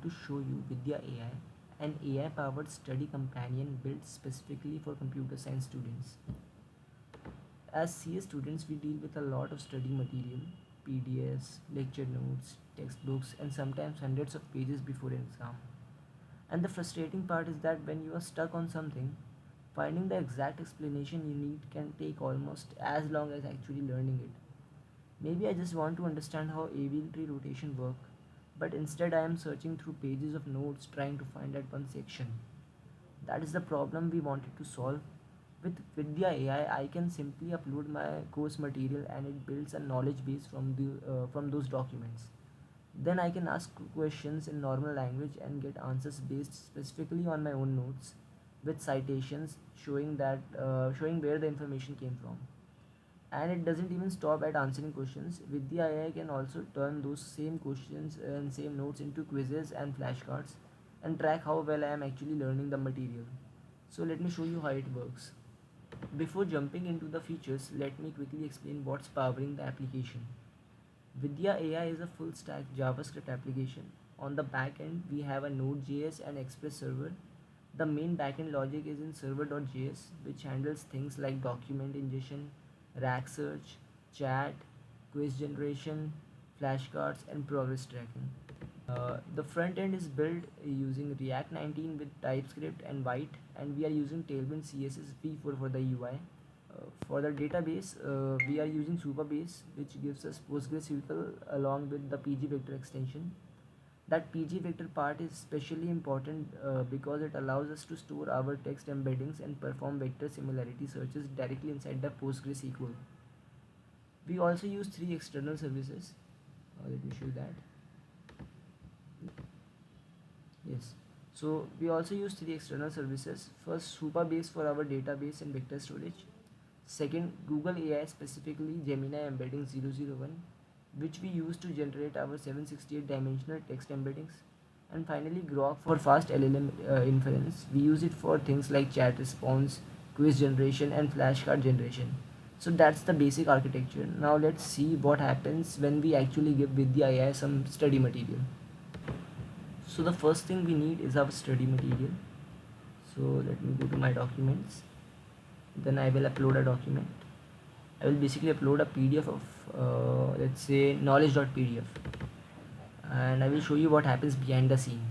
to show you VidyaAI, an AI-powered study companion built specifically for computer science students. As CA students, we deal with a lot of study material, PDFs, lecture notes, textbooks, and sometimes hundreds of pages before an exam. And the frustrating part is that when you are stuck on something, finding the exact explanation you need can take almost as long as actually learning it. Maybe I just want to understand how avial tree rotation work, but instead I am searching through pages of notes trying to find that one section. That is the problem we wanted to solve. With Vidya AI, I can simply upload my course material and it builds a knowledge base from those documents. Then I can ask questions in normal language and get answers based specifically on my own notes, with citations showing where the information came from. And it doesn't even stop at answering questions. Vidya AI can also turn those same questions and same notes into quizzes and flashcards and track how well I am actually learning the material. So let me show you how it works. Before jumping into the features, let me quickly explain what's powering the application. Vidya AI is a full stack JavaScript application. On the back end, we have a Node.js and Express server. The main backend logic is in server.js, which handles things like document ingestion, rack search, chat, quiz generation, flashcards, and progress tracking. The front end is built using React 19 with TypeScript and White, and we are using Tailwind CSS v4 for the UI. For the database, we are using Supabase, which gives us PostgreSQL along with the PG Vector extension. That PG Vector part is especially important because it allows us to store our text embeddings and perform vector similarity searches directly inside the PostgreSQL. We also use three external services. Let me show you that. Yes. So we also use three external services. First, Supabase for our database and vector storage. Second, Google AI, specifically Gemini embedding 001, which we use to generate our 768 dimensional text embeddings. And finally, Grok for fast LLM inference. We use it for things like chat response, quiz generation, and flashcard generation. So that's the basic architecture. Now let's see what happens when we actually give Vidya AI some study material. So the first thing we need is our study material. So let me go to my documents. Then I will upload a document. I will basically upload a PDF of let's say knowledge.pdf, and I will show you what happens behind the scene.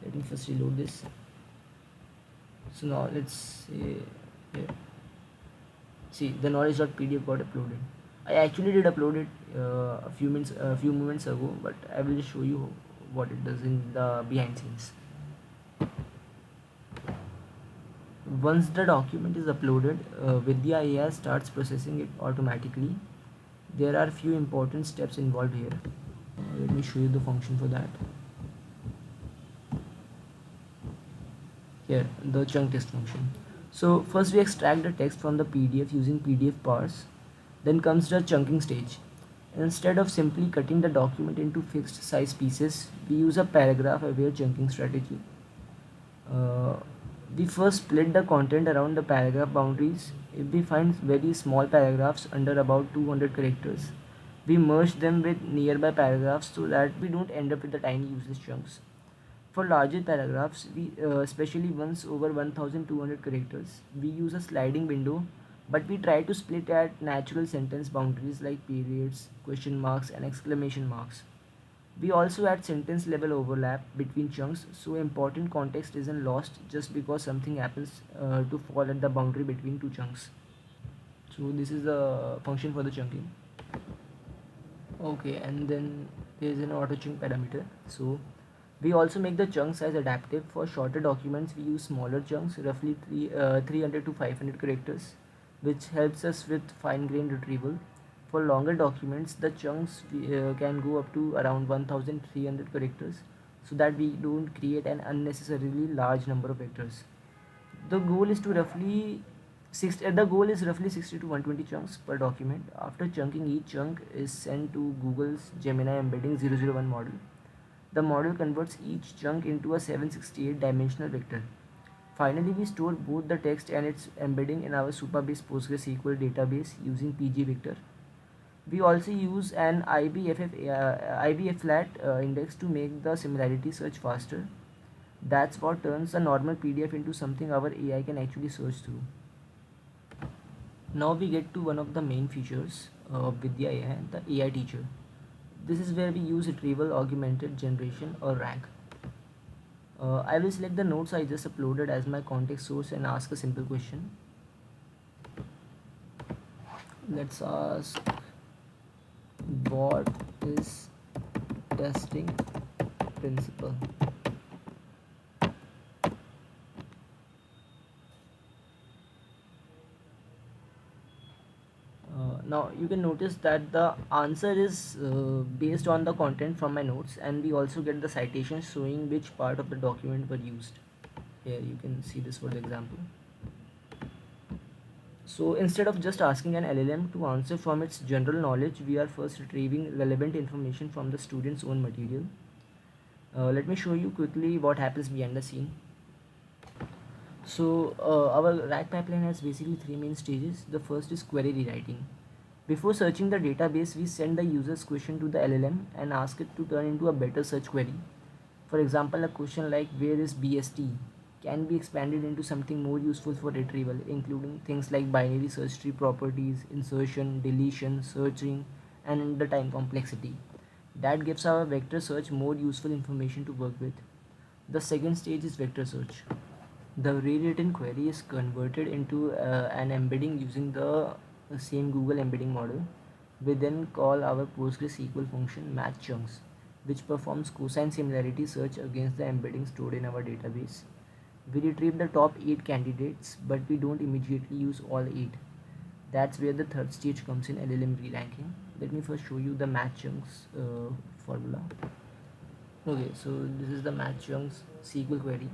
Let me first reload this. So now let's say here. See, the knowledge.pdf got uploaded. I actually did upload it a few moments ago, but I will just show you what it does in the behind scenes. Once the document is uploaded, Vidya AI starts processing it automatically. There are few important steps involved here. Let me show you the function for that. Here, the chunk text function. So first we extract the text from the PDF using PDF parse. Then comes the chunking stage. Instead of simply cutting the document into fixed size pieces, we use a paragraph aware chunking strategy. Uh, we first split the content around the paragraph boundaries. If we find very small paragraphs under about 200 characters, we merge them with nearby paragraphs so that we don't end up with the tiny useless chunks. For larger paragraphs, especially ones over 1200 characters, we use a sliding window, but we try to split at natural sentence boundaries like periods, question marks, and exclamation marks. We also add sentence level overlap between chunks so important context isn't lost just because something happens to fall at the boundary between two chunks. So this is the function for the chunking. Okay, and then there is an auto chunk parameter. So we also make the chunk size adaptive. For shorter documents, we use smaller chunks, roughly 300 to 500 characters, which helps us with fine-grained retrieval. For longer documents, the chunks can go up to around 1300 characters so that we don't create an unnecessarily large number of vectors. The goal is roughly 60 to 120 chunks per document. After chunking, each chunk is sent to Google's Gemini embedding 001 model. The model converts each chunk into a 768 dimensional vector. Finally, we store both the text and its embedding in our Supabase PostgreSQL database using PG Vector. We also use an IBF flat index to make the similarity search faster. That's what turns a normal PDF into something our AI can actually search through. Now we get to one of the main features of VidyaAI, the AI teacher. This is where we use retrieval augmented generation or RAG. I will select the notes I just uploaded as my context source and ask a simple question. Let's ask, what is testing principle? Now you can notice that the answer is based on the content from my notes, and we also get the citations showing which part of the document were used. Here you can see this for the example. So instead of just asking an LLM to answer from its general knowledge, we are first retrieving relevant information from the student's own material. Let me show you quickly what happens behind the scene. So our RAG pipeline has basically three main stages. The first is query rewriting. Before searching the database, we send the user's question to the LLM and ask it to turn into a better search query. For example, a question like where is BST can be expanded into something more useful for retrieval, including things like binary search tree properties, insertion, deletion, searching, and the time complexity. That gives our vector search more useful information to work with. The second stage is vector search. The rewritten query is converted into an embedding using the same Google embedding model. We then call our PostgreSQL function match chunks, which performs cosine similarity search against the embedding stored in our database. We retrieve the top 8 candidates, but we don't immediately use all 8. That's where the third stage comes in LLM re-ranking. Let me first show you the match chunks formula. Okay, so this is the match chunks SQL query.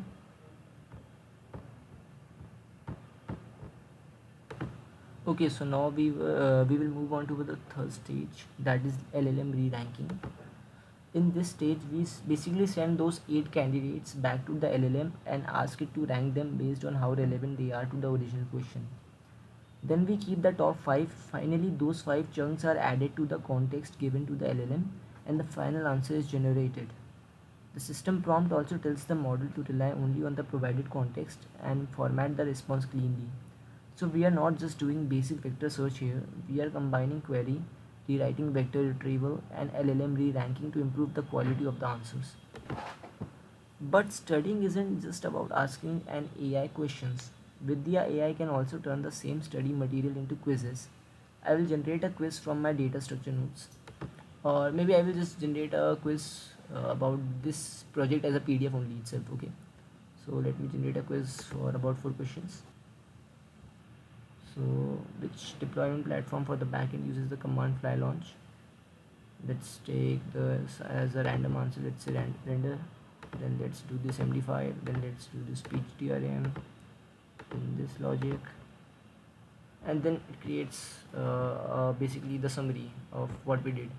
Okay, so now we will move on to the third stage, that is LLM re-ranking. In this stage, we basically send those 8 candidates back to the LLM and ask it to rank them based on how relevant they are to the original question. Then we keep the top 5. Finally, those 5 chunks are added to the context given to the LLM, and the final answer is generated. The system prompt also tells the model to rely only on the provided context and format the response cleanly. So we are not just doing basic vector search here, we are combining query, rewriting, vector retrieval, and LLM re-ranking to improve the quality of the answers. But studying isn't just about asking an AI questions. Vidya AI can also turn the same study material into quizzes. I will generate a quiz from my data structure notes, or maybe I will just generate a quiz about this project as a PDF only itself. Okay, so let me generate a quiz for about 4 questions. So which deployment platform for the backend uses the command fly launch? Let's take this as a random answer. Let's say render. Then let's do this MD5. Then let's do this speech DRM. Then this logic, and then it creates basically the summary of what we did.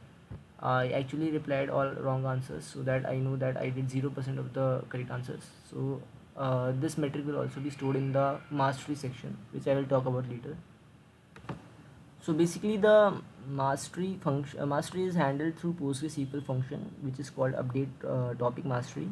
I actually replied all wrong answers so that I know that I did 0% of the correct answers. So this metric will also be stored in the mastery section, which I will talk about later. So basically the mastery is handled through PostgreSQL function, which is called update topic mastery,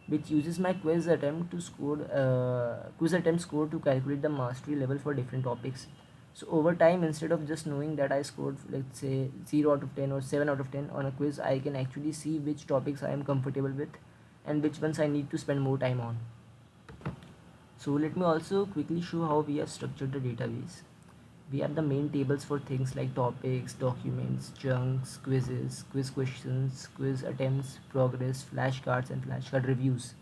which uses my quiz attempt score to calculate the mastery level for different topics. So over time, instead of just knowing that I scored, let's say, 0 out of 10 or 7 out of 10 on a quiz, I can actually see which topics I am comfortable with and which ones I need to spend more time on. So let me also quickly show how we have structured the database. We have the main tables for things like topics, documents, chunks, quizzes, quiz questions, quiz attempts, progress, flashcards, and flashcard reviews.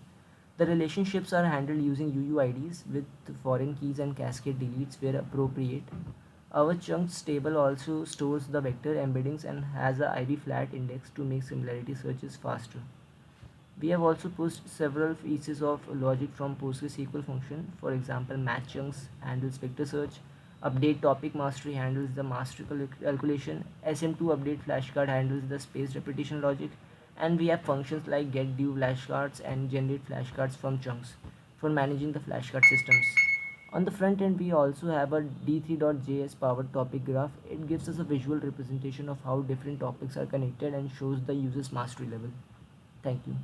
The relationships are handled using UUIDs with foreign keys and cascade deletes where appropriate. Our chunks table also stores the vector embeddings and has a IB flat index to make similarity searches faster. We have also pushed several pieces of logic from PostgreSQL function. For example, match chunks handles vector search, update topic mastery handles the mastery calculation, SM2 update flashcard handles the spaced repetition logic, and we have functions like get due flashcards and generate flashcards from chunks for managing the flashcard systems. On the front end, we also have a d3.js powered topic graph. It gives us a visual representation of how different topics are connected and shows the user's mastery level. Thank you.